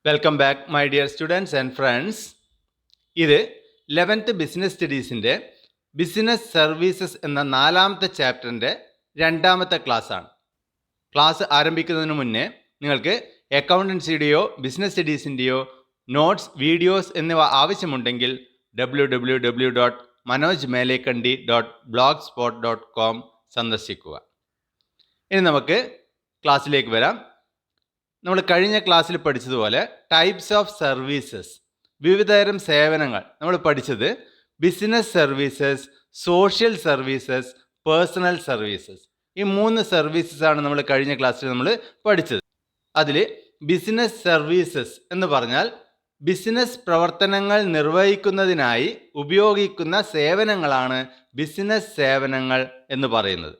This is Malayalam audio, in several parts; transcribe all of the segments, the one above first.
Welcome back my dear students and friends. ഇത് 11th ബിസിനസ് സ്റ്റഡീസിൻ്റെ ബിസിനസ് സർവീസസ് എന്ന 4ാമത്തെ ചാപ്റ്ററിൻ്റെ 2ാമത്തെ ക്ലാസ്സാണ്. ക്ലാസ് ആരംഭിക്കുന്നതിന് മുന്നേ നിങ്ങൾക്ക് അക്കൗണ്ടൻസിയുടെയോ ബിസിനസ് സ്റ്റഡീസിൻ്റെയോ നോട്ട്സ്, വീഡിയോസ് എന്നിവ ആവശ്യമുണ്ടെങ്കിൽ www.manojmelekandi.blogspot.com സന്ദർശിക്കുക. ഇനി നമുക്ക് ക്ലാസ്സിലേക്ക് വരാം. നമ്മൾ കഴിഞ്ഞ ക്ലാസ്സിൽ പഠിച്ചതുപോലെ ടൈപ്സ് ഓഫ് സർവീസസ്, വിവിധതരം സേവനങ്ങൾ നമ്മൾ പഠിച്ചത് business services, social services, personal services. ഈ 3 സർവീസസ് ആണ് നമ്മൾ കഴിഞ്ഞ ക്ലാസ്സിൽ നമ്മൾ പഠിച്ചത്. അതിൽ ബിസിനസ് സർവീസസ് എന്ന് പറഞ്ഞാൽ ബിസിനസ് പ്രവർത്തനങ്ങൾ നിർവഹിക്കുന്നതിനായി ഉപയോഗിക്കുന്ന സേവനങ്ങളാണ് ബിസിനസ് സേവനങ്ങൾ എന്ന് പറയുന്നത്.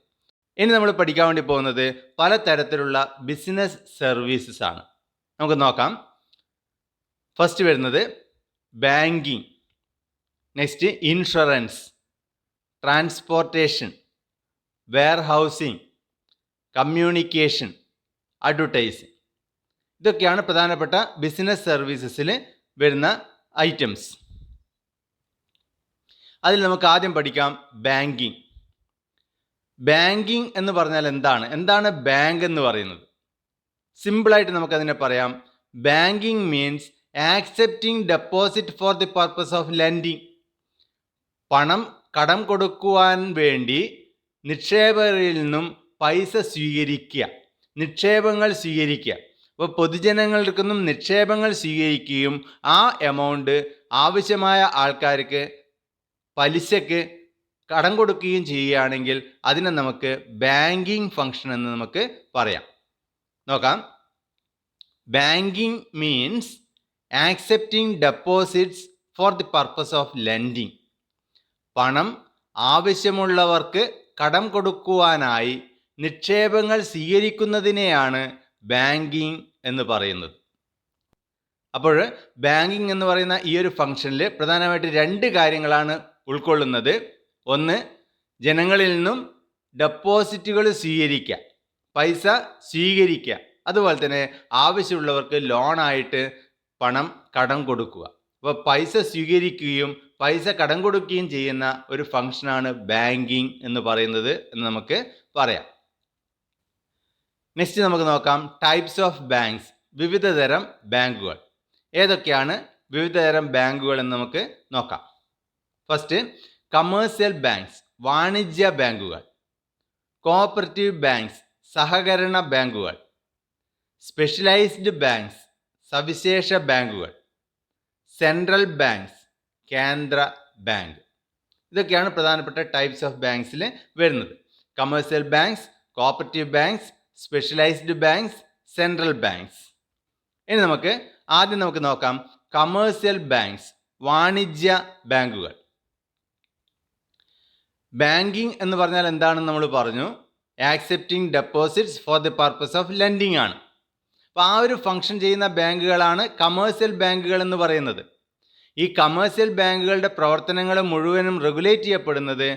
ഇനി നമ്മൾ പഠിക്കാൻ വേണ്ടി പോകുന്നത് പലതരത്തിലുള്ള ബിസിനസ് സർവീസസ് ആണ്. നമുക്ക് നോക്കാം. ഫസ്റ്റ് വരുന്നത് banking, next insurance, transportation, warehousing, communication, advertising. ഇതൊക്കെയാണ് പ്രധാനപ്പെട്ട ബിസിനസ് സർവീസസിൽ വരുന്ന ഐറ്റംസ്. അതിൽ നമുക്ക് ആദ്യം പഠിക്കാം ബാങ്കിങ്. ബാങ്കിങ് എന്ന് പറഞ്ഞാൽ എന്താണ് ബാങ്ക് എന്ന് പറയുന്നത്? സിമ്പിളായിട്ട് നമുക്കതിനെ പറയാം. Banking means accepting deposit for the purpose of lending. കടം കൊടുക്കുവാൻ വേണ്ടി നിക്ഷേപകരിൽ നിന്നും പൈസ സ്വീകരിക്കുക, നിക്ഷേപങ്ങൾ സ്വീകരിക്കുക. അപ്പോൾ പൊതുജനങ്ങളിൽ നിന്നും നിക്ഷേപങ്ങൾ സ്വീകരിക്കുകയും ആ എമൗണ്ട് ആവശ്യമായ ആൾക്കാർക്ക് പലിശക്ക് കടം കൊടുക്കുകയും ചെയ്യുകയാണെങ്കിൽ അതിനെ നമുക്ക് ബാങ്കിങ് ഫംഗ്ഷൻ എന്ന് നമുക്ക് പറയാം. നോക്കാം. Banking means accepting deposits for the purpose of lending. പണം ആവശ്യമുള്ളവർക്ക് കടം കൊടുക്കുവാനായി നിക്ഷേപങ്ങൾ സ്വീകരിക്കുന്നതിനെയാണ് ബാങ്കിങ് എന്ന് പറയുന്നത്. അപ്പോൾ ബാങ്കിങ് എന്ന് പറയുന്ന ഈ ഒരു ഫംഗ്ഷനിൽ പ്രധാനമായിട്ട് 2 കാര്യങ്ങളാണ് ഉൾക്കൊള്ളുന്നത്. ഒന്ന്, ജനങ്ങളിൽ നിന്നും ഡെപ്പോസിറ്റുകൾ സ്വീകരിക്കുക, പൈസ സ്വീകരിക്കുക. അതുപോലെ തന്നെ ആവശ്യമുള്ളവർക്ക് ലോണായിട്ട് പണം കടം കൊടുക്കുക. അപ്പോൾ പൈസ സ്വീകരിക്കുകയും പൈസ കടം കൊടുക്കുകയും ചെയ്യുന്ന ഒരു ഫംഗ്ഷനാണ് ബാങ്കിങ് എന്ന് പറയുന്നത് എന്ന് നമുക്ക് പറയാം. നെക്സ്റ്റ് നമുക്ക് നോക്കാം ടൈപ്സ് ഓഫ് ബാങ്ക്സ്, വിവിധ തരം ബാങ്കുകൾ. ഏതൊക്കെയാണ് വിവിധ തരം ബാങ്കുകൾ എന്ന് നമുക്ക് നോക്കാം. ഫസ്റ്റ്, കമേഴ്സ്യൽ ബാങ്ക്സ്, വാണിജ്യ ബാങ്കുകൾ. കോഓപ്പറേറ്റീവ് ബാങ്ക്സ്, സഹകരണ ബാങ്കുകൾ. സ്പെഷ്യലൈസ്ഡ് ബാങ്ക്സ്, സവിശേഷ ബാങ്കുകൾ. സെൻട്രൽ ബാങ്ക്സ്, കേന്ദ്ര ബാങ്ക്. ഇതൊക്കെയാണ് പ്രധാനപ്പെട്ട ടൈപ്സ് ഓഫ് ബാങ്ക്സിൽ വരുന്നത്. Commercial banks, cooperative banks, specialised banks, central banks. ഇനി ആദ്യം നമുക്ക് നോക്കാം കമേഴ്സ്യൽ ബാങ്ക്സ്, വാണിജ്യ ബാങ്കുകൾ. ബാങ്കിങ് എന്ന് പറഞ്ഞാൽ എന്താണെന്ന് നമ്മൾ പറഞ്ഞു. Accepting deposits for the purpose of lending ആണ്. അപ്പോൾ ആ ഒരു ഫംഗ്ഷൻ ചെയ്യുന്ന ബാങ്കുകളാണ് കമേഴ്സ്യൽ ബാങ്കുകൾ എന്ന് പറയുന്നത്. ഈ കമേഴ്സ്യൽ ബാങ്കുകളുടെ പ്രവർത്തനങ്ങൾ മുഴുവനും റെഗുലേറ്റ് ചെയ്യപ്പെടുന്നത്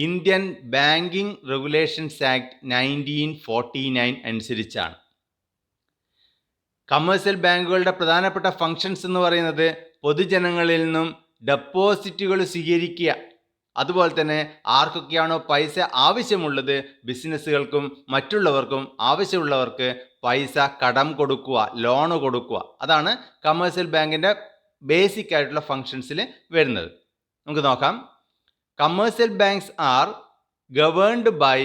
ഇന്ത്യൻ ബാങ്കിങ് റെഗുലേഷൻസ് ആക്ട് 1949 അനുസരിച്ചാണ്. കമേഴ്സ്യൽ ബാങ്കുകളുടെ പ്രധാനപ്പെട്ട ഫങ്ഷൻസ് എന്ന് പറയുന്നത് പൊതുജനങ്ങളിൽ നിന്നും ഡെപ്പോസിറ്റുകൾ സ്വീകരിക്കുക, അതുപോലെ തന്നെ ആർക്കൊക്കെയാണോ പൈസ ആവശ്യമുള്ളത് ബിസിനസ്സുകൾക്കും മറ്റുള്ളവർക്കും ആവശ്യമുള്ളവർക്ക് പൈസ കടം കൊടുക്കുക, ലോണ് കൊടുക്കുക. അതാണ് കമേഴ്സ്യൽ ബാങ്കിൻ്റെ ബേസിക് ആയിട്ടുള്ള ഫങ്ഷൻസിൽ വരുന്നത്. നമുക്ക് നോക്കാം. Commercial banks are governed by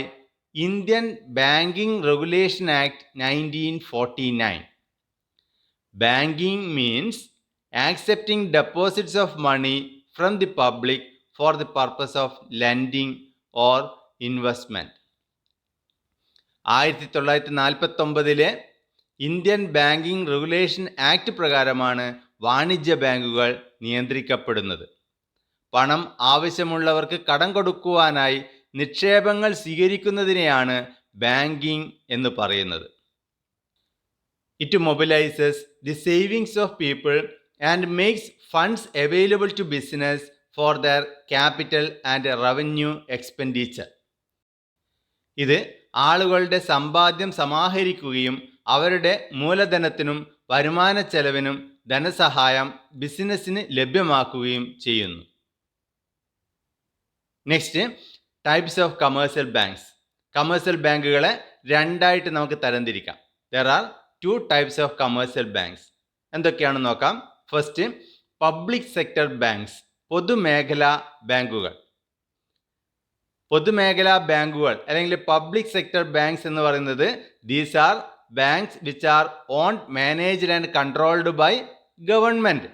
Indian banking regulation act 1949. Banking means accepting deposits of money from the public for the purpose of lending or investment. 1949 Indian banking regulation act പ്രകാരമാണ് വാണിജ്യ ബാങ്കുകൾ നിയന്ത്രിക്കപ്പെടുന്നത്. പണം ആവശ്യമുള്ളവർക്ക് കടം കൊടുക്കുവാനായി നിക്ഷേപങ്ങൾ സ്വീകരിക്കുന്നതിനെയാണ് ബാങ്കിങ് എന്ന് പറയുന്നത്. It mobilizes the savings of people and makes funds available to business for their capital and revenue expenditure. ഇത് ആളുകളുടെ സമ്പാദ്യം സമാഹരിക്കുകയും അവരുടെ മൂലധനത്തിനും വരുമാന ചെലവിനും ധനസഹായം ബിസിനസ്സിന് ലഭ്യമാക്കുകയും ചെയ്യുന്നു. Next, types of commercial banks. Commercial ബാങ്കുകളെ രണ്ടായിട്ട് നമുക്ക് തരംതിരിക്കാം. There are 2 types of commercial banks. എന്തൊക്കെയാണെന്ന് നോക്കാം. ഫസ്റ്റ്, പബ്ലിക് സെക്ടർ ബാങ്ക്സ്, പൊതുമേഖലാ ബാങ്കുകൾ. പൊതുമേഖലാ ബാങ്കുകൾ അല്ലെങ്കിൽ പബ്ലിക് സെക്ടർ ബാങ്ക്സ് എന്ന് പറയുന്നത് these are banks which are owned, managed and controlled by government.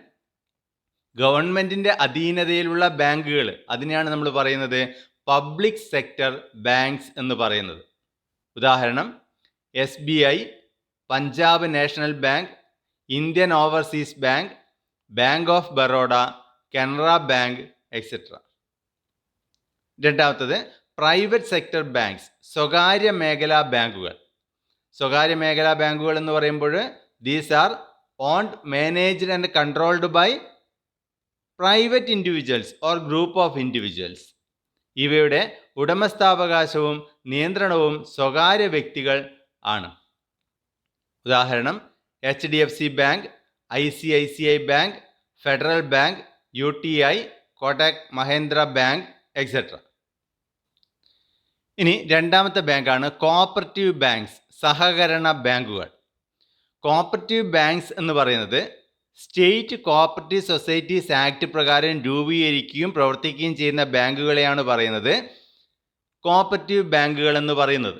ഗവൺമെൻറ്റിൻ്റെ അധീനതയിലുള്ള ബാങ്കുകൾ, അതിനെയാണ് നമ്മൾ പറയുന്നത് പബ്ലിക് സെക്ടർ ബാങ്ക്സ് എന്ന് പറയുന്നത്. ഉദാഹരണം SBI, Punjab national bank, Indian overseas bank, bank of Baroda, Canara bank etcetera. രണ്ടാമത്തത് പ്രൈവറ്റ് സെക്ടർ ബാങ്ക്സ്, സ്വകാര്യ മേഖലാ ബാങ്കുകൾ. സ്വകാര്യ മേഖലാ ബാങ്കുകൾ എന്ന് പറയുമ്പോൾ these are owned, managed and controlled by private individuals or group of individuals. ഇവയുടെ ഉടമസ്ഥാവകാശവും നിയന്ത്രണവും സ്വകാര്യ വ്യക്തികൾ ആണ്. ഉദാഹരണം HDFC bank, ICICI bank, federal bank, UTI, Kotak Mahindra bank etcetera. ഇനി രണ്ടാമത്തെ ബാങ്കാണ് കോഓപ്പറേറ്റീവ് ബാങ്ക്സ്, സഹകരണ ബാങ്കുകൾ. കോഓപ്പറേറ്റീവ് ബാങ്ക്സ് എന്ന് പറയുന്നത് സ്റ്റേറ്റ് കോഓപ്പറേറ്റീവ് സൊസൈറ്റീസ് ആക്ട് പ്രകാരം രൂപീകരിക്കുകയും പ്രവർത്തിക്കുകയും ചെയ്യുന്ന ബാങ്കുകളെയാണ് പറയുന്നത് കോഓപ്പറേറ്റീവ് ബാങ്കുകൾ എന്ന് പറയുന്നത്.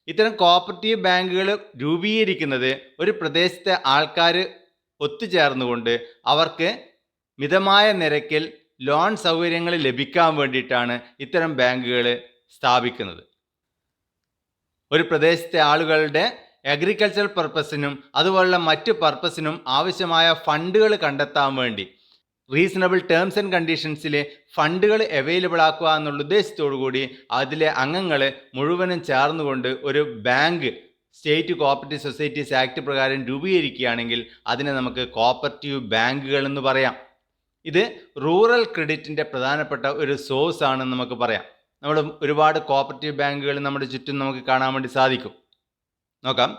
ഇത്തരം കോഓപ്പറേറ്റീവ് ബാങ്കുകൾ രൂപീകരിക്കുന്നത് ഒരു പ്രദേശത്തെ ആൾക്കാർ ഒത്തുചേർന്നുകൊണ്ട് അവർക്ക് മിതമായ നിരക്കിൽ ലോൺ സൗകര്യങ്ങൾ ലഭിക്കാൻ വേണ്ടിയിട്ടാണ് ഇത്തരം ബാങ്കുകൾ സ്ഥാപിക്കുന്നത്. ഒരു പ്രദേശത്തെ ആളുകളുടെ അഗ്രികൾച്ചറൽ പർപ്പസിനും അതുപോലുള്ള മറ്റ് പർപ്പസിനും ആവശ്യമായ ഫണ്ടുകൾ കണ്ടെത്താൻ വേണ്ടി റീസണബിൾ ടേംസ് ആൻഡ് കണ്ടീഷൻസിൽ ഫണ്ടുകൾ അവൈലബിൾ ആക്കുക എന്നുള്ള ഉദ്ദേശത്തോടു കൂടി അതിലെ അംഗങ്ങൾ മുഴുവനും ചേർന്നുകൊണ്ട് ഒരു bank state cooperative societies act പ്രകാരം രൂപീകരിക്കുകയാണെങ്കിൽ അതിനെ നമുക്ക് കോഓപ്പറേറ്റീവ് ബാങ്കുകൾ എന്ന് പറയാം. ഇത് റൂറൽ ക്രെഡിറ്റിൻ്റെ പ്രധാനപ്പെട്ട ഒരു സോഴ്സ് ആണെന്ന് നമുക്ക് പറയാം. നമ്മൾ ഒരുപാട് കോഓപ്പറേറ്റീവ് ബാങ്കുകൾ നമ്മുടെ ചുറ്റും നമുക്ക് കാണാൻ വേണ്ടി സാധിക്കും. നോക്കാം.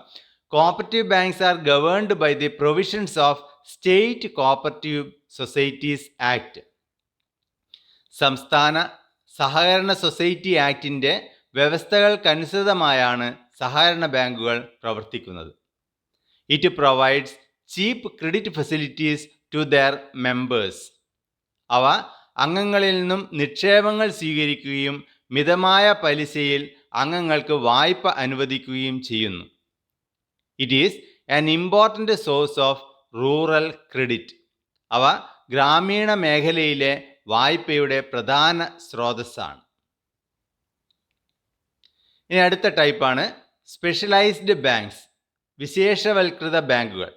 Cooperative banks are governed by the provisions of state cooperative societies act. സംസ്ഥാന സഹകരണ സൊസൈറ്റി ആക്ടിൻ്റെ വ്യവസ്ഥകൾക്കനുസൃതമായാണ് സഹകരണ ബാങ്കുകൾ പ്രവർത്തിക്കുന്നത്. It provides cheap credit facilities to their members. അവ അംഗങ്ങളിൽ നിന്നും നിക്ഷേപങ്ങൾ സ്വീകരിക്കുകയും മിതമായ പലിശയിൽ അംഗങ്ങൾക്ക് വായ്പ അനുവദിക്കുകയും ചെയ്യുന്നു. It is an important source of rural credit. അവ ഗ്രാമീണ മേഖലയിലെ വായ്പയുടെ പ്രധാന സ്രോതസ്സാണ്. ഇനി അടുത്ത ടൈപ്പാണ് സ്പെഷ്യലൈസ്ഡ് ബാങ്ക്സ്, വിശേഷവൽകൃത ബാങ്കുകൾ.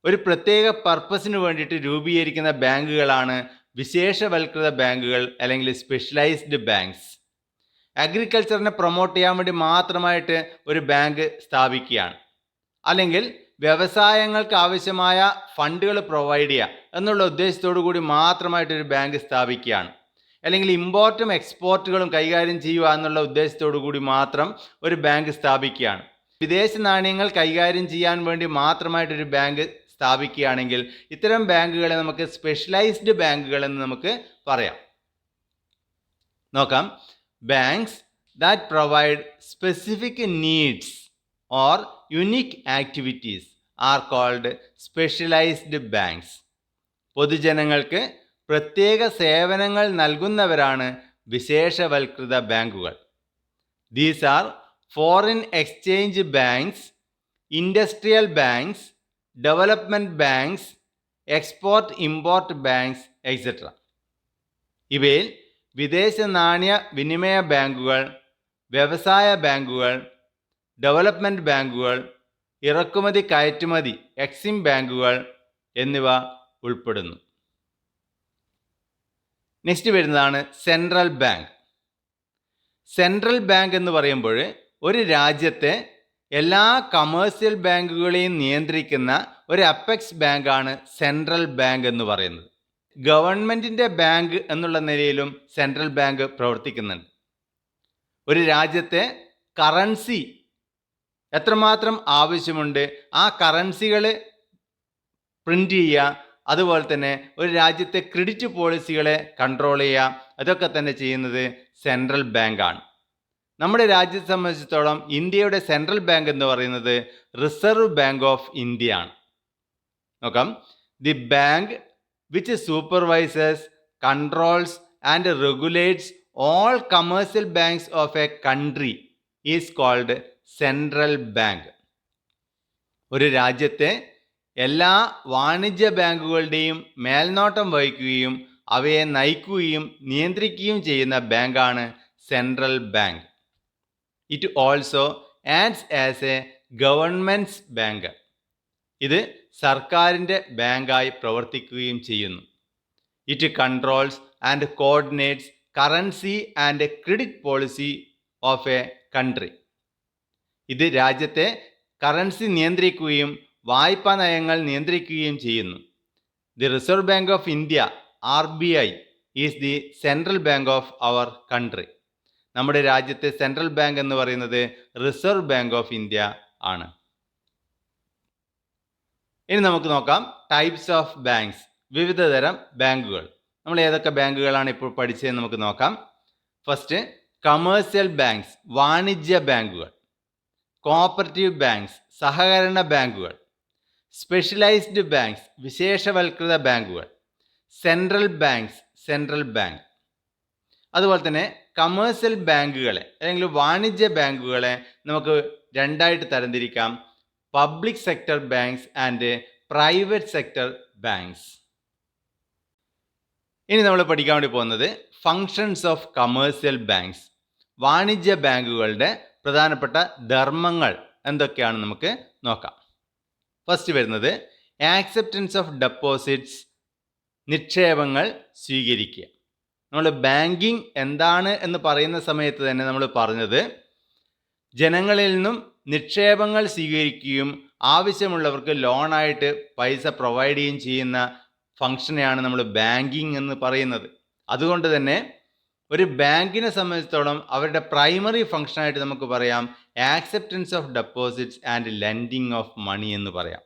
ഒരു പ്രത്യേക പർപ്പസിന് വേണ്ടിയിട്ട് രൂപീകരിക്കുന്ന ബാങ്കുകളാണ് വിശേഷവൽകൃത ബാങ്കുകൾ അല്ലെങ്കിൽ സ്പെഷ്യലൈസ്ഡ് ബാങ്ക്സ്. അഗ്രികൾച്ചറിനെ പ്രൊമോട്ട് ചെയ്യാൻ വേണ്ടി മാത്രമായിട്ട് ഒരു ബാങ്ക് സ്ഥാപിക്കുകയാണ്, അല്ലെങ്കിൽ വ്യവസായങ്ങൾക്ക് ആവശ്യമായ ഫണ്ടുകൾ പ്രൊവൈഡ് ചെയ്യുക എന്നുള്ള ഉദ്ദേശത്തോടു കൂടി മാത്രമായിട്ടൊരു ബാങ്ക് സ്ഥാപിക്കുകയാണ്, അല്ലെങ്കിൽ ഇമ്പോർട്ടും എക്സ്പോർട്ടുകളും കൈകാര്യം ചെയ്യുക എന്നുള്ള ഉദ്ദേശത്തോടു കൂടി മാത്രം ഒരു ബാങ്ക് സ്ഥാപിക്കുകയാണ്. വിദേശ നാണ്യങ്ങൾ കൈകാര്യം ചെയ്യാൻ വേണ്ടി മാത്രമായിട്ടൊരു ബാങ്ക് സ്ഥാപിക്കുകയാണെങ്കിൽ ഇത്തരം ബാങ്കുകളെ നമുക്ക് സ്പെഷ്യലൈസ്ഡ് ബാങ്കുകൾ എന്ന് നമുക്ക് പറയാം. നോക്കാം. Banks that provide specific needs or unique activities are called specialised banks. പൊതുജനങ്ങൾക്ക് പ്രത്യേക സേവനങ്ങൾ നൽകുന്നവരാണ് വിശേഷവൽകൃത ബാങ്കുകൾ. These are foreign exchange banks, industrial banks, development banks, export import banks etcetera. ഇവയിൽ വിദേശ നാണ്യ വിനിമയ ബാങ്കുകൾ, വ്യവസായ ബാങ്കുകൾ, ഡെവലപ്മെൻറ്റ് ബാങ്കുകൾ, ഇറക്കുമതി കയറ്റുമതി എക്സിം ബാങ്കുകൾ എന്നിവ ഉൾപ്പെടുന്നു. നെക്സ്റ്റ് വരുന്നതാണ് സെൻട്രൽ ബാങ്ക്. സെൻട്രൽ ബാങ്ക് എന്ന് പറയുമ്പോൾ ഒരു രാജ്യത്തെ എല്ലാ കമേഴ്സ്യൽ ബാങ്കുകളെയും നിയന്ത്രിക്കുന്ന ഒരു അപ്പെക്സ് ബാങ്കാണ് സെൻട്രൽ ബാങ്ക് എന്ന് പറയുന്നത്. ഗവൺമെൻറ്റിൻ്റെ ബാങ്ക് എന്നുള്ള നിലയിലും സെൻട്രൽ ബാങ്ക് പ്രവർത്തിക്കുന്നുണ്ട്. ഒരു രാജ്യത്തെ കറൻസി എത്രമാത്രം ആവശ്യമുണ്ട്, ആ കറൻസികൾ പ്രിൻ്റ് ചെയ്യുക, അതുപോലെ തന്നെ ഒരു രാജ്യത്തെ ക്രെഡിറ്റ് പോളിസികളെ കൺട്രോൾ ചെയ്യുക, അതൊക്കെ തന്നെ ചെയ്യുന്നത് സെൻട്രൽ ബാങ്കാണ്. നമ്മുടെ രാജ്യത്തെ സംബന്ധിച്ചിടത്തോളം ഇന്ത്യയുടെ സെൻട്രൽ ബാങ്ക് എന്ന് പറയുന്നത് റിസർവ് ബാങ്ക് ഓഫ് ഇന്ത്യ ആണ്. നോക്കാം. The bank which supervises, controls and regulates all commercial banks of a country is called central bank. ഒരു രാജ്യത്തെ എല്ലാ വാണിജ്യ ബാങ്കുകളുടെയും മേൽനോട്ടം വഹിക്കുകയും അവയെ നയിക്കുകയും നിയന്ത്രിക്കുകയും ചെയ്യുന്ന ബാങ്കാണ് central bank. It also acts as a government's bank. ഇത് സർക്കാരിൻ്റെ ബാങ്കായി പ്രവർത്തിക്കുകയും ചെയ്യുന്നു. It controls and coordinates currency and credit policy of a country. ഇത് രാജ്യത്തെ കറൻസി നിയന്ത്രിക്കുകയും വായ്പാ നയങ്ങൾ നിയന്ത്രിക്കുകയും ചെയ്യുന്നു. The reserve bank of India RBI is the central bank of our country. നമ്മുടെ രാജ്യത്തെ സെൻട്രൽ ബാങ്ക് എന്ന് പറയുന്നത് റിസർവ് ബാങ്ക് ഓഫ് ഇന്ത്യ ആണ്. ഇനി നമുക്ക് നോക്കാം ടൈപ്സ് ഓഫ് ബാങ്ക്സ്, വിവിധ തരം ബാങ്കുകൾ. നമ്മൾ ഏതൊക്കെ ബാങ്കുകളാണ് ഇപ്പോൾ പഠിച്ചതെന്ന് നമുക്ക് നോക്കാം. ഫസ്റ്റ്, കമേഴ്സ്യൽ ബാങ്ക്സ്, വാണിജ്യ ബാങ്കുകൾ. കോഓപ്പറേറ്റീവ് ബാങ്ക്സ്, സഹകരണ ബാങ്കുകൾ. സ്പെഷ്യലൈസ്ഡ് ബാങ്ക്സ്, വിശേഷവൽകൃത ബാങ്കുകൾ. Central banks, central bank. അതുപോലെ തന്നെ കമേഴ്സ്യൽ ബാങ്കുകളെ അല്ലെങ്കിൽ വാണിജ്യ ബാങ്കുകളെ നമുക്ക് രണ്ടായിട്ട് തരംതിരിക്കാം: public sector banks and private sector banks. ഇനി നമ്മൾ പഠിക്കാൻ വേണ്ടി പോകുന്നത് ഫങ്ഷൻസ് ഓഫ് കമേഴ്സ്യൽ ബാങ്ക്സ്. വാണിജ്യ ബാങ്കുകളുടെ പ്രധാനപ്പെട്ട ധർമ്മങ്ങൾ എന്തൊക്കെയാണെന്ന് നമുക്ക് നോക്കാം. ഫസ്റ്റ് വരുന്നത് ആക്സെപ്റ്റൻസ് ഓഫ് ഡെപ്പോസിറ്റ്സ്, നിക്ഷേപങ്ങൾ സ്വീകരിക്കുക. നമ്മൾ ബാങ്കിങ് എന്താണ് എന്ന് പറയുന്ന സമയത്ത് തന്നെ നമ്മൾ പറഞ്ഞത് ജനങ്ങളിൽ നിന്നും നിക്ഷേപങ്ങൾ സ്വീകരിക്കുകയും ആവശ്യമുള്ളവർക്ക് ലോണായിട്ട് പൈസ പ്രൊവൈഡ് ചെയ്യുകയും ചെയ്യുന്ന ഫംഗ്ഷനെയാണ് നമ്മൾ ബാങ്കിങ് എന്ന് പറയുന്നത്. അതുകൊണ്ട് തന്നെ ഒരു ബാങ്കിനെ സംബന്ധിച്ചിടത്തോളം അവരുടെ പ്രൈമറി ഫംഗ്ഷനായിട്ട് നമുക്ക് പറയാം acceptance of deposits and lending of money എന്ന് പറയാം.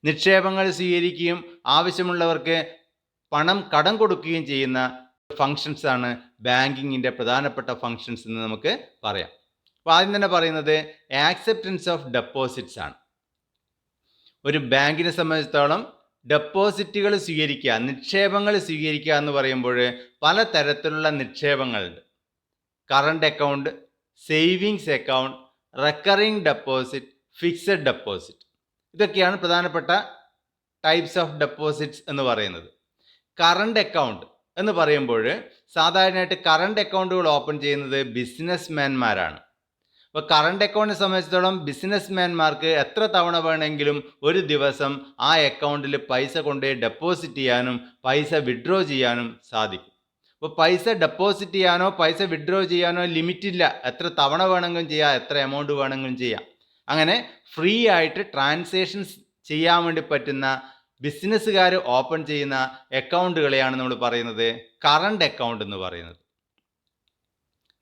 നിക്ഷേപങ്ങൾ സ്വീകരിക്കുകയും ആവശ്യമുള്ളവർക്ക് പണം കടം കൊടുക്കുകയും ചെയ്യുന്ന ഫങ്ഷൻസ് ആണ് ബാങ്കിങ്ങിൻ്റെ പ്രധാനപ്പെട്ട ഫങ്ഷൻസ് എന്ന് നമുക്ക് പറയാം. അപ്പോൾ ആദ്യം തന്നെ പറയുന്നത് ആക്സെപ്റ്റൻസ് ഓഫ് ഡെപ്പോസിറ്റ്സ് ആണ്. ഒരു ബാങ്കിനെ സംബന്ധിച്ചിടത്തോളം ഡെപ്പോസിറ്റുകൾ സ്വീകരിക്കുക, നിക്ഷേപങ്ങൾ സ്വീകരിക്കുക എന്ന് പറയുമ്പോൾ പലതരത്തിലുള്ള നിക്ഷേപങ്ങളുണ്ട്. Current account, savings account, recurring deposit, fixed deposit. ഇതൊക്കെയാണ് പ്രധാനപ്പെട്ട ടൈപ്സ് ഓഫ് ഡെപ്പോസിറ്റ്സ് എന്ന് പറയുന്നത്. കറണ്ട് അക്കൗണ്ട് എന്ന് പറയുമ്പോൾ സാധാരണയായിട്ട് കറണ്ട് അക്കൗണ്ടുകൾ ഓപ്പൺ ചെയ്യുന്നത് ബിസിനസ്മാൻമാരാണ്. അപ്പോൾ കറണ്ട് അക്കൗണ്ടിനെ സംബന്ധിച്ചിടത്തോളം ബിസിനസ്മാൻമാർക്ക് എത്ര തവണ വേണമെങ്കിലും ഒരു ദിവസം ആ അക്കൗണ്ടിൽ പൈസ കൊണ്ടുപോയി ഡെപ്പോസിറ്റ് ചെയ്യാനും പൈസ വിഡ്രോ ചെയ്യാനും സാധിക്കും. അപ്പോൾ പൈസ ഡെപ്പോസിറ്റ് ചെയ്യാനോ പൈസ വിഡ്രോ ചെയ്യാനോ ലിമിറ്റില്ല. എത്ര തവണ വേണമെങ്കിലും ചെയ്യാം, എത്ര എമൗണ്ട് വേണമെങ്കിലും ചെയ്യാം. അങ്ങനെ ഫ്രീ ആയിട്ട് ട്രാൻസാക്ഷൻസ് ചെയ്യാൻ വേണ്ടി പറ്റുന്ന ബിസിനസ്സുകാർ ഓപ്പൺ ചെയ്യുന്ന അക്കൗണ്ടുകളെയാണ് നമ്മൾ പറയുന്നത് കറണ്ട് അക്കൗണ്ട് എന്ന് പറയുന്നത്.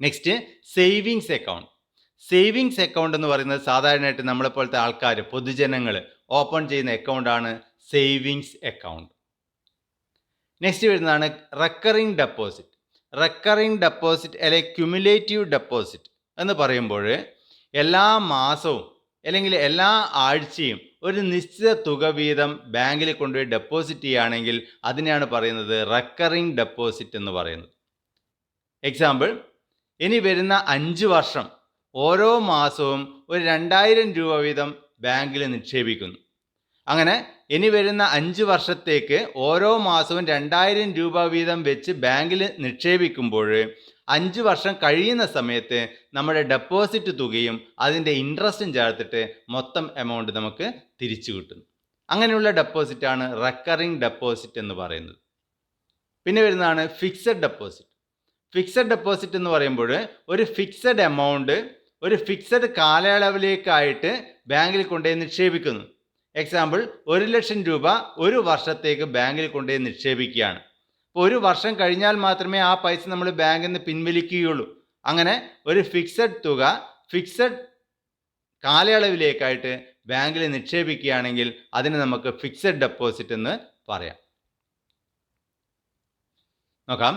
Next, savings account. Savings account എന്ന് പറയുന്നത് സാധാരണയായിട്ട് നമ്മളെപ്പോലത്തെ ആൾക്കാർ, പൊതുജനങ്ങൾ ഓപ്പൺ ചെയ്യുന്ന അക്കൗണ്ടാണ് സേവിങ്സ് അക്കൗണ്ട്. നെക്സ്റ്റ് വരുന്നതാണ് റെക്കറിംഗ് ഡെപ്പോസിറ്റ്. റെക്കറിംഗ് ഡെപ്പോസിറ്റ് അല്ലെങ്കിൽ ക്യുമുലേറ്റീവ് ഡെപ്പോസിറ്റ് എന്ന് പറയുമ്പോൾ എല്ലാ മാസവും അല്ലെങ്കിൽ എല്ലാ ആഴ്ചയും ഒരു നിശ്ചിത തുക വീതം ബാങ്കിൽ കൊണ്ടുപോയി ഡെപ്പോസിറ്റ് ചെയ്യുകയാണെങ്കിൽ അതിനെയാണ് പറയുന്നത് റെക്കറിംഗ് ഡെപ്പോസിറ്റ് എന്ന് പറയുന്നത്. എക്സാമ്പിൾ, ഇനി വരുന്ന 5 വർഷം ഓരോ മാസവും ഒരു 2000 രൂപ വീതം ബാങ്കിൽ നിക്ഷേപിക്കുന്നു. അങ്ങനെ ഇനി വരുന്ന 5 വർഷത്തേക്ക് ഓരോ മാസവും 2000 രൂപ വീതം വെച്ച് ബാങ്കിൽ നിക്ഷേപിക്കുമ്പോൾ 5 വർഷം കഴിയുന്ന സമയത്ത് നമ്മുടെ ഡെപ്പോസിറ്റ് തുകയും അതിൻ്റെ ഇൻട്രസ്റ്റും ചേർത്തിട്ട് മൊത്തം എമൗണ്ട് നമുക്ക് തിരിച്ചു കിട്ടുന്നു. അങ്ങനെയുള്ള ഡെപ്പോസിറ്റാണ് റെക്കറിംഗ് ഡെപ്പോസിറ്റ് എന്ന് പറയുന്നത്. പിന്നെ വരുന്നതാണ് ഫിക്സഡ് ഡെപ്പോസിറ്റ്. ഫിക്സഡ് ഡെപ്പോസിറ്റ് എന്ന് പറയുമ്പോൾ ഒരു ഫിക്സഡ് എമൗണ്ട് ഒരു ഫിക്സഡ് കാലയളവിലേക്കായിട്ട് ബാങ്കിൽ കൊണ്ടുപോയി നിക്ഷേപിക്കുന്നു. എക്സാമ്പിൾ, 1,00,000 രൂപ ഒരു വർഷത്തേക്ക് ബാങ്കിൽ കൊണ്ടുപോയി നിക്ഷേപിക്കുകയാണ്. അപ്പോൾ ഒരു വർഷം കഴിഞ്ഞാൽ മാത്രമേ ആ പൈസ നമ്മൾ ബാങ്കിൽ നിന്ന് പിൻവലിക്കുകയുള്ളൂ. അങ്ങനെ ഒരു ഫിക്സഡ് തുക ഫിക്സഡ് കാലയളവിലേക്കായിട്ട് ബാങ്കിൽ നിക്ഷേപിക്കുകയാണെങ്കിൽ അതിന് നമുക്ക് ഫിക്സഡ് ഡെപ്പോസിറ്റ് എന്ന് പറയാം. നോക്കാം.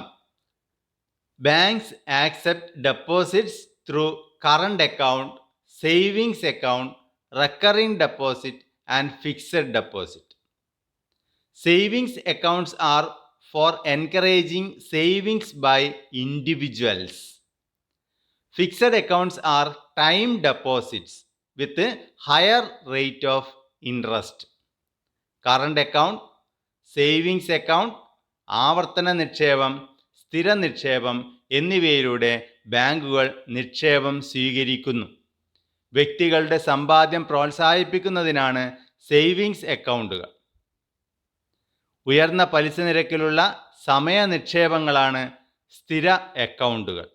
Banks accept deposits through current account, savings account, recurring deposit and fixed deposit. Savings accounts are for encouraging savings by individuals. Fixed accounts are time deposits with a higher rate of interest. Current account, savings account, ആവർത്തന നിക്ഷേപം, സ്ഥിര നിക്ഷേപം എന്നിവയിലൂടെ ബാങ്കുകൾ നിക്ഷേപം സ്വീകരിക്കുന്നു. വ്യക്തികളുടെ സമ്പാദ്യം പ്രോത്സാഹിപ്പിക്കുന്നതിനാണ് സേവിങ്സ് അക്കൗണ്ടുകൾ. ഉയർന്ന പലിശ നിരക്കിലുള്ള സമയ നിക്ഷേപങ്ങളാണ് സ്ഥിര അക്കൗണ്ടുകൾ.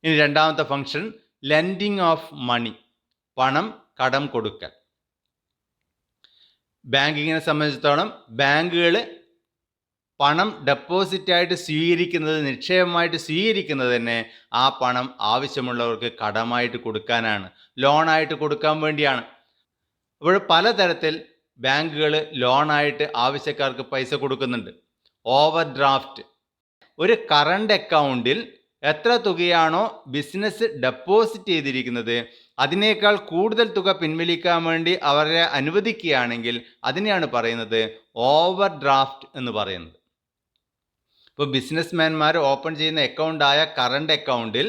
ഇനി രണ്ടാമത്തെ ഫംഗ്ഷൻ ലെൻഡിങ് ഓഫ് മണി, പണം കടം കൊടുക്കൽ. ബാങ്കിങ്ങിനെ സംബന്ധിച്ചിടത്തോളം ബാങ്കുകൾ പണം ഡെപ്പോസിറ്റായിട്ട് സ്വീകരിക്കുന്നത്, നിക്ഷേപമായിട്ട് സ്വീകരിക്കുന്നത് തന്നെ ആ പണം ആവശ്യമുള്ളവർക്ക് കടമായിട്ട് കൊടുക്കാനാണ്, ലോണായിട്ട് കൊടുക്കാൻ വേണ്ടിയാണ്. അപ്പോൾ പലതരത്തിൽ ബാങ്കുകൾ ലോണായിട്ട് ആവശ്യക്കാർക്ക് പൈസ കൊടുക്കുന്നുണ്ട്. ഓവർ ഡ്രാഫ്റ്റ്, ഒരു കറണ്ട് അക്കൗണ്ടിൽ എത്ര തുകയാണോ ബിസിനസ് ഡെപ്പോസിറ്റ് ചെയ്തിരിക്കുന്നത് അതിനേക്കാൾ കൂടുതൽ തുക പിൻവലിക്കാൻ വേണ്ടി അവരെ അനുവദിക്കുകയാണെങ്കിൽ അതിനെയാണ് പറയുന്നത് ഓവർ ഡ്രാഫ്റ്റ് എന്ന് പറയുന്നത്. ഇപ്പോൾ ബിസിനസ്മാൻമാർ ഓപ്പൺ ചെയ്യുന്ന അക്കൗണ്ടായ കറണ്ട് അക്കൗണ്ടിൽ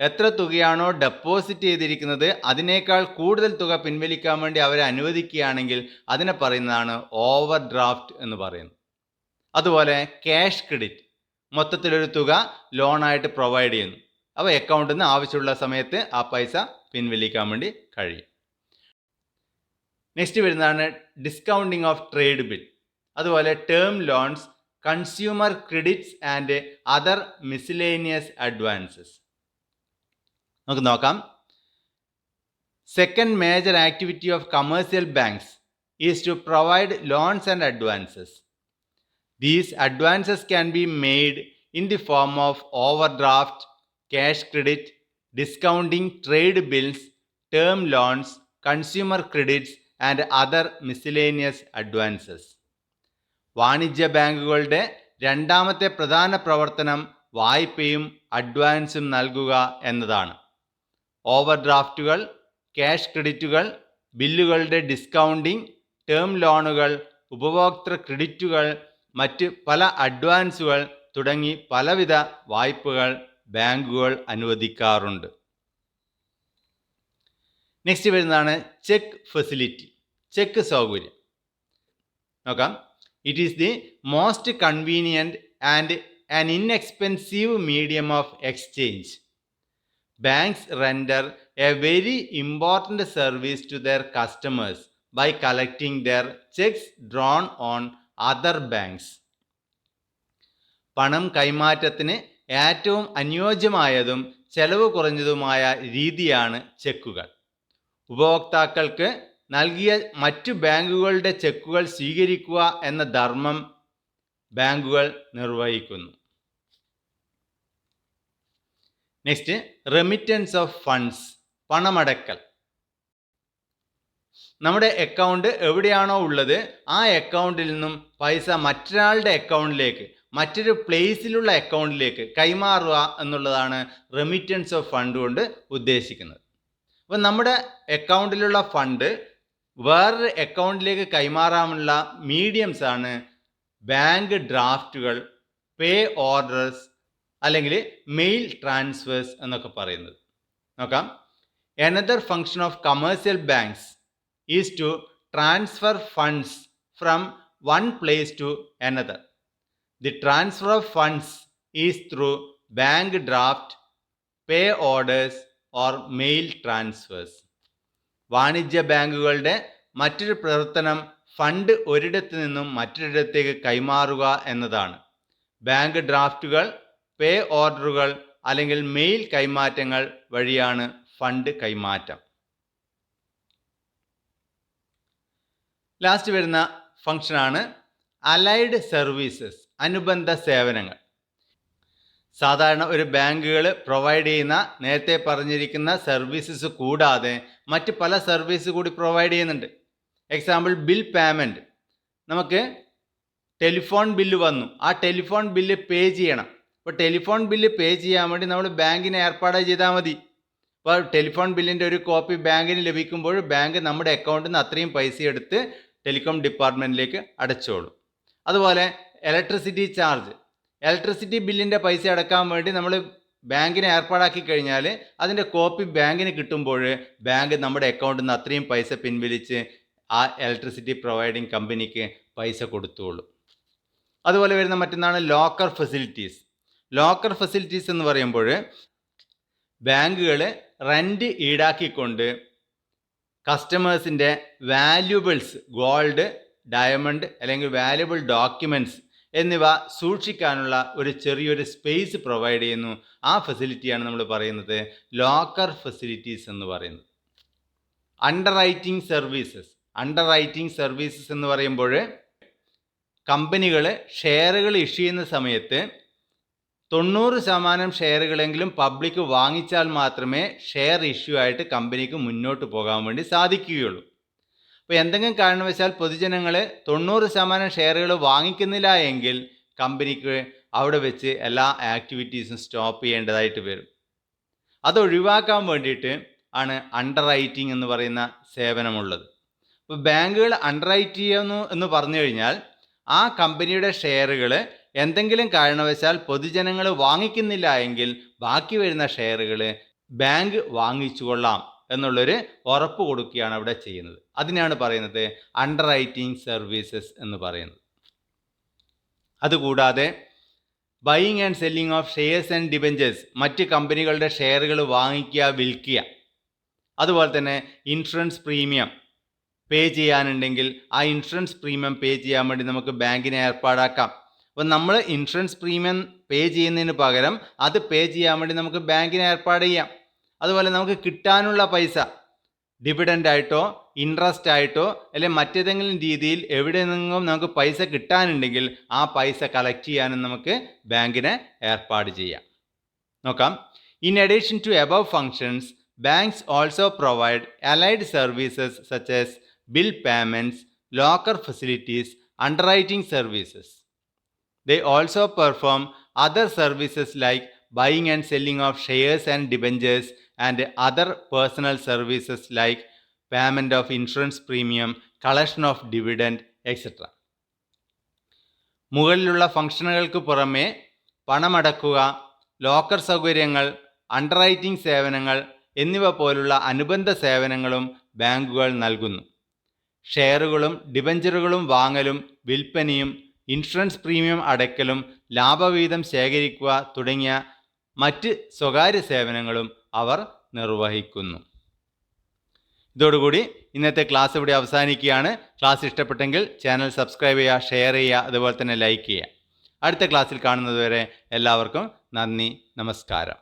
എത്ര തുകയാണോ ഡെപ്പോസിറ്റ് ചെയ്തിരിക്കുന്നത് അതിനേക്കാൾ കൂടുതൽ തുക പിൻവലിക്കാൻ വേണ്ടി അവരെ അനുവദിക്കുകയാണെങ്കിൽ അതിനെ പറയുന്നതാണ് ഓവർ ഡ്രാഫ്റ്റ് എന്ന് പറയുന്നത്. അതുപോലെ ക്യാഷ് ക്രെഡിറ്റ്, മൊത്തത്തിലൊരു തുക ലോണായിട്ട് പ്രൊവൈഡ് ചെയ്യുന്നു. അപ്പോൾ അക്കൗണ്ടിൽ നിന്ന് ആവശ്യമുള്ള സമയത്ത് ആ പൈസ പിൻവലിക്കാൻ വേണ്ടി കഴിയും. നെക്സ്റ്റ് വരുന്നതാണ് ഡിസ്കൗണ്ടിങ് ഓഫ് ട്രേഡ് ബിൽ, അതുപോലെ term loans, consumer credits and other miscellaneous advances. നമുക്ക് നോക്കാം. Second major activity of commercial banks is to provide loans and advances. These advances can be made in the form of overdraft, cash credit, discounting trade bills, term loans, consumer credits and other miscellaneous advances. വാണിജ്യ ബാങ്കുകളുടെ രണ്ടാമത്തെ പ്രധാന പ്രവർത്തനം വായ്പയും അഡ്വാൻസും നൽകുക എന്നതാണ്. ഓവർഡ്രാഫ്റ്റുകൾ, ക്യാഷ് ക്രെഡിറ്റുകൾ, ബില്ലുകളുടെ ഡിസ്കൗണ്ടിംഗ്, ടേം ലോണുകൾ, ഉപഭോക്തൃ ക്രെഡിറ്റുകൾ, മറ്റ് പല അഡ്വാൻസുകൾ തുടങ്ങി പലവിധ വായ്പകൾ ബാങ്കുകൾ അനുവദിക്കാറുണ്ട്. നെക്സ്റ്റ് വരുന്നതാണ് ചെക്ക് ഫെസിലിറ്റി, ചെക്ക് സൗകര്യം. നോക്കാം. It is the most convenient and an inexpensive medium of exchange. Banks render a very important service to their customers by collecting their cheques drawn on other banks. പണം കൈമാറ്റത്തിന് ഏറ്റവും അനുയോജ്യമായതും ചെലവ് കുറഞ്ഞതുമായ രീതിയാണ് ചെക്കുകൾ. ഉപഭോക്താക്കൾക്ക് നൽകിയ മറ്റു ബാങ്കുകളുടെ ചെക്കുകൾ സ്വീകരിക്കുക എന്ന ധർമ്മം ബാങ്കുകൾ നിർവഹിക്കുന്നു. നെക്സ്റ്റ്, റെമിറ്റൻസ് ഓഫ് ഫണ്ട്സ്, പണമടക്കൽ. നമ്മുടെ അക്കൗണ്ട് എവിടെയാണോ ഉള്ളത് ആ അക്കൗണ്ടിൽ നിന്നും പൈസ മറ്റൊരാളുടെ അക്കൗണ്ടിലേക്ക്, മറ്റൊരു പ്ലേസിലുള്ള അക്കൗണ്ടിലേക്ക് കൈമാറുക എന്നുള്ളതാണ് റെമിറ്റൻസ് ഓഫ് ഫണ്ട് കൊണ്ട് ഉദ്ദേശിക്കുന്നത്. അപ്പോൾ നമ്മുടെ അക്കൗണ്ടിലുള്ള ഫണ്ട് വേറൊരു അക്കൗണ്ടിലേക്ക് കൈമാറാനുള്ള മീഡിയംസ് ആണ് ബാങ്ക് ഡ്രാഫ്റ്റുകൾ, പേ ഓർഡേഴ്സ് അല്ലെങ്കിൽ മെയിൽ ട്രാൻസ്ഫേഴ്സ് എന്നൊക്കെ പറയുന്നത്. നോക്കാം. Another function of commercial banks is to transfer funds from one place to another. The transfer of funds is through bank draft, pay orders or mail transfers. വാണിജ്യ ബാങ്കുകളുടെ മറ്റൊരു പ്രവർത്തനം ഫണ്ട് ഒരിടത്തു നിന്നും മറ്റൊരിടത്തേക്ക് കൈമാറുക എന്നതാണ്. ബാങ്ക് ഡ്രാഫ്റ്റുകൾ, പേ ഓർഡറുകൾ അല്ലെങ്കിൽ മെയിൽ കൈമാറ്റങ്ങൾ വഴിയാണ് ഫണ്ട് കൈമാറ്റം. ലാസ്റ്റ് വരുന്ന ഫംഗ്ഷനാണ് അലൈഡ് സർവീസസ്, അനുബന്ധ സേവനങ്ങൾ. സാധാരണ ഒരു ബാങ്കുകൾ പ്രൊവൈഡ് ചെയ്യുന്ന നേരത്തെ പറഞ്ഞിരിക്കുന്ന സർവീസസ് കൂടാതെ മറ്റ് പല സർവീസ് കൂടി പ്രൊവൈഡ് ചെയ്യുന്നുണ്ട്. Example bill payment. നമുക്ക് ടെലിഫോൺ ബില്ല് വന്നു, ആ ടെലിഫോൺ ബില്ല് പേ ചെയ്യണം. അപ്പോൾ ടെലിഫോൺ ബില്ല് പേ ചെയ്യാൻ വേണ്ടി നമ്മൾ ബാങ്കിന് ഏർപ്പാട് ചെയ്താൽ മതി. അപ്പോൾ ടെലിഫോൺ ബില്ലിൻ്റെ ഒരു കോപ്പി ബാങ്കിന് ലഭിക്കുമ്പോൾ ബാങ്ക് നമ്മുടെ അക്കൗണ്ടിൽ നിന്ന് അത്രയും പൈസ എടുത്ത് ടെലികോം ഡിപ്പാർട്ട്മെൻറ്റിലേക്ക് അടച്ചോളും. അതുപോലെ ഇലക്ട്രിസിറ്റി ചാർജ്, ഇലക്ട്രിസിറ്റി ബില്ലിൻ്റെ പൈസ അടക്കാൻ വേണ്ടി നമ്മൾ ബാങ്കിനെ ഏർപ്പാടാക്കി കഴിഞ്ഞാൽ അതിൻ്റെ കോപ്പി ബാങ്കിന് കിട്ടുമ്പോൾ ബാങ്ക് നമ്മുടെ അക്കൗണ്ടിൽ നിന്ന് അത്രയും പൈസ പിൻവലിച്ച് ആ ഇലക്ട്രിസിറ്റി പ്രൊവൈഡിങ് കമ്പനിക്ക് പൈസ കൊടുത്തോളും. അതുപോലെ വരുന്ന മറ്റൊന്നാണ് ലോക്കർ ഫെസിലിറ്റീസ്. ലോക്കർ ഫെസിലിറ്റീസ് എന്ന് പറയുമ്പോൾ ബാങ്കുകൾ റെൻറ്റ് ഈടാക്കിക്കൊണ്ട് കസ്റ്റമേഴ്സിൻ്റെ വാല്യുബിൾസ്, ഗോൾഡ്, ഡയമണ്ട് അല്ലെങ്കിൽ വാല്യുബിൾ ഡോക്യുമെൻറ്റ്സ് എന്നിവ സൂക്ഷിക്കാനുള്ള ഒരു ചെറിയൊരു സ്പേസ് പ്രൊവൈഡ് ചെയ്യുന്നു. ആ ഫെസിലിറ്റിയാണ് നമ്മൾ പറയുന്നത് ലോക്കർ ഫെസിലിറ്റീസ് എന്ന് പറയുന്നത്. Under writing services. Under writing services എന്ന് പറയുമ്പോൾ കമ്പനികൾ ഷെയറുകൾ ഇഷ്യൂ ചെയ്യുന്ന സമയത്ത് 90% ഷെയറുകളെങ്കിലും പബ്ലിക് വാങ്ങിച്ചാൽ മാത്രമേ ഷെയർ ഇഷ്യൂ ആയിട്ട് കമ്പനിക്ക് മുന്നോട്ട് പോകാൻ വേണ്ടി സാധിക്കുകയുള്ളൂ. അപ്പോൾ എന്തെങ്കിലും കാരണവശാൽ പൊതുജനങ്ങൾ 90% ഷെയറുകൾ വാങ്ങിക്കുന്നില്ല എങ്കിൽ കമ്പനിക്ക് അവിടെ വെച്ച് എല്ലാ ആക്ടിവിറ്റീസും സ്റ്റോപ്പ് ചെയ്യേണ്ടതായിട്ട് വരും. അത് ഒഴിവാക്കാൻ വേണ്ടിയിട്ട് ആണ് അണ്ടർ റൈറ്റിംഗ് എന്ന് പറയുന്ന സേവനമുള്ളത്. അപ്പോൾ ബാങ്കുകൾ അണ്ടർ റൈറ്റ് ചെയ്യുന്നു എന്ന് പറഞ്ഞു കഴിഞ്ഞാൽ ആ കമ്പനിയുടെ ഷെയറുകൾ എന്തെങ്കിലും കാരണവശാൽ പൊതുജനങ്ങൾ വാങ്ങിക്കുന്നില്ല എങ്കിൽ ബാക്കി വരുന്ന ഷെയറുകൾ ബാങ്ക് വാങ്ങിച്ചു കൊള്ളാം എന്നുള്ളൊരു ഉറപ്പ് കൊടുക്കുകയാണ് അവിടെ ചെയ്യുന്നത്. അതിനാണ് പറയുന്നത് അണ്ടർ റൈറ്റിംഗ് സർവീസസ് എന്ന് പറയുന്നത്. അതുകൂടാതെ buying and selling of shares and debentures, മറ്റ് കമ്പനികളുടെ ഷെയറുകൾ വാങ്ങിക്കുക, വിൽക്കുക. അതുപോലെ തന്നെ ഇൻഷുറൻസ് പ്രീമിയം പേ ചെയ്യാനുണ്ടെങ്കിൽ ആ ഇൻഷുറൻസ് പ്രീമിയം പേ ചെയ്യാൻ വേണ്ടി നമുക്ക് ബാങ്കിനെ ഏർപ്പാടാക്കാം. അപ്പോൾ നമ്മൾ ഇൻഷുറൻസ് പ്രീമിയം പേ ചെയ്യുന്നതിന് പകരം അത് പേ ചെയ്യാൻ വേണ്ടി നമുക്ക് ബാങ്കിനെ ഏർപ്പാട് ചെയ്യാം. അതുപോലെ നമുക്ക് കിട്ടാനുള്ള പൈസ ഡിവിഡൻ്റ് ആയിട്ടോ ഇൻട്രസ്റ്റ് ആയിട്ടോ അല്ലെങ്കിൽ മറ്റേതെങ്കിലും രീതിയിൽ എവിടെ നിന്നും നമുക്ക് പൈസ കിട്ടാനുണ്ടെങ്കിൽ ആ പൈസ കളക്ട് ചെയ്യാനും നമുക്ക് ബാങ്കിനെ ഏർപ്പാട് ചെയ്യാം. നോക്കാം. In addition to above functions, banks also provide allied services such as bill payments, locker facilities, underwriting services. They also perform other services like buying and selling of shares and debentures and other personal services like payment of insurance premium, collection of dividend, etc. മുകളിലുള്ള ഫംഗ്ഷനുകൾക്ക് പുറമെ പണമടക്കുക, ലോക്കർ സൗകര്യങ്ങൾ, അണ്ടർറൈറ്റിംഗ് സേവനങ്ങൾ എന്നിവ പോലുള്ള അനുബന്ധ സേവനങ്ങളും ബാങ്കുകൾ നൽകുന്നു. ഷെയറുകളും ഡിബഞ്ചറുകളും വാങ്ങലും വിൽപ്പനയും ഇൻഷുറൻസ് പ്രീമിയം അടയ്ക്കലും ലാഭവിഹിതം ശേഖരിക്കുക തുടങ്ങിയ മറ്റ് സ്വകാര്യ സേവനങ്ങളും അവർ നിർവഹിക്കുന്നു. ഇതോടുകൂടി ഇന്നത്തെ ക്ലാസ് ഇവിടെ അവസാനിക്കുകയാണ്. ക്ലാസ് ഇഷ്ടപ്പെട്ടെങ്കിൽ ചാനൽ സബ്സ്ക്രൈബ് ചെയ്യുക, ഷെയർ ചെയ്യുക, അതുപോലെ തന്നെ ലൈക്ക് ചെയ്യുക. അടുത്ത ക്ലാസ്സിൽ കാണുന്നതുവരെ എല്ലാവർക്കും നന്ദി, നമസ്കാരം.